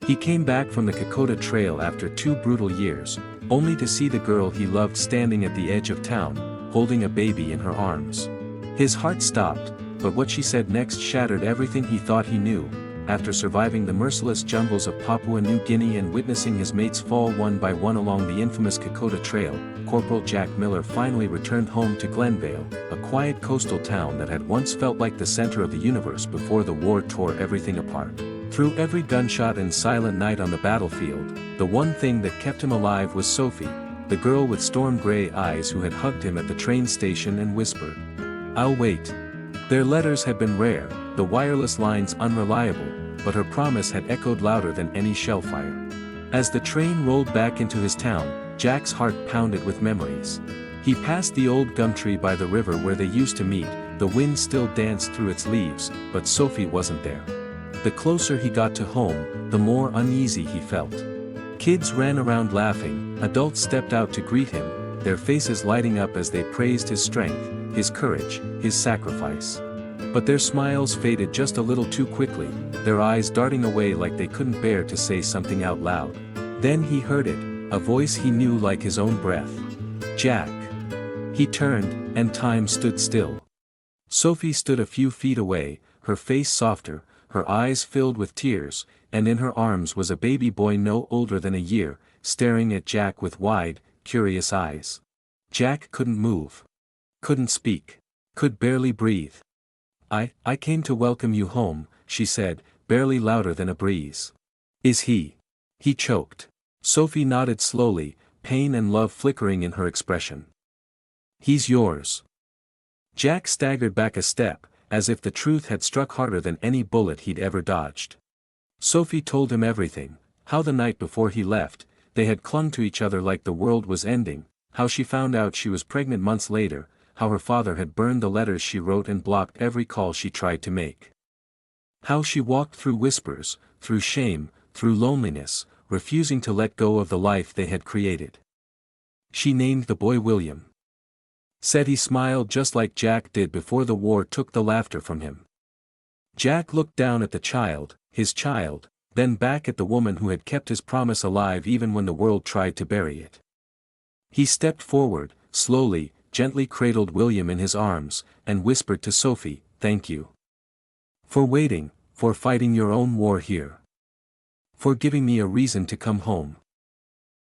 He came back from the Kokoda Trail after 2 brutal years, only to see the girl he loved standing at the edge of town, holding a baby in her arms. His heart stopped, but what she said next shattered everything he thought he knew. After surviving the merciless jungles of Papua New Guinea and witnessing his mates fall one by one along the infamous Kokoda Trail, Corporal Jack Miller finally returned home to Glenvale, a quiet coastal town that had once felt like the center of the universe before the war tore everything apart. Through every gunshot and silent night on the battlefield, the one thing that kept him alive was Sophie, the girl with storm-gray eyes who had hugged him at the train station and whispered, "I'll wait." Their letters had been rare, the wireless lines unreliable, but her promise had echoed louder than any shellfire. As the train rolled back into his town, Jack's heart pounded with memories. He passed the old gum tree by the river where they used to meet, the wind still danced through its leaves, but Sophie wasn't there. The closer he got to home, the more uneasy he felt. Kids ran around laughing, adults stepped out to greet him, their faces lighting up as they praised his strength, his courage, his sacrifice. But their smiles faded just a little too quickly, their eyes darting away like they couldn't bear to say something out loud. Then he heard it, a voice he knew like his own breath. "Jack." He turned, and time stood still. Sophie stood a few feet away, her face softer, her eyes filled with tears, and in her arms was a baby boy no older than a year, staring at Jack with wide, curious eyes. Jack couldn't move. Couldn't speak. Could barely breathe. I came to welcome you home," she said, barely louder than a breeze. "Is he?" He choked. Sophie nodded slowly, pain and love flickering in her expression. "He's yours." Jack staggered back a step, as if the truth had struck harder than any bullet he'd ever dodged. Sophie told him everything, how the night before he left, they had clung to each other like the world was ending, how she found out she was pregnant months later, how her father had burned the letters she wrote and blocked every call she tried to make. How she walked through whispers, through shame, through loneliness, refusing to let go of the life they had created. She named the boy William. Said he smiled just like Jack did before the war took the laughter from him. Jack looked down at the child, his child, then back at the woman who had kept his promise alive even when the world tried to bury it. He stepped forward, slowly, gently cradled William in his arms, and whispered to Sophie, "Thank you. For waiting, for fighting your own war here. For giving me a reason to come home."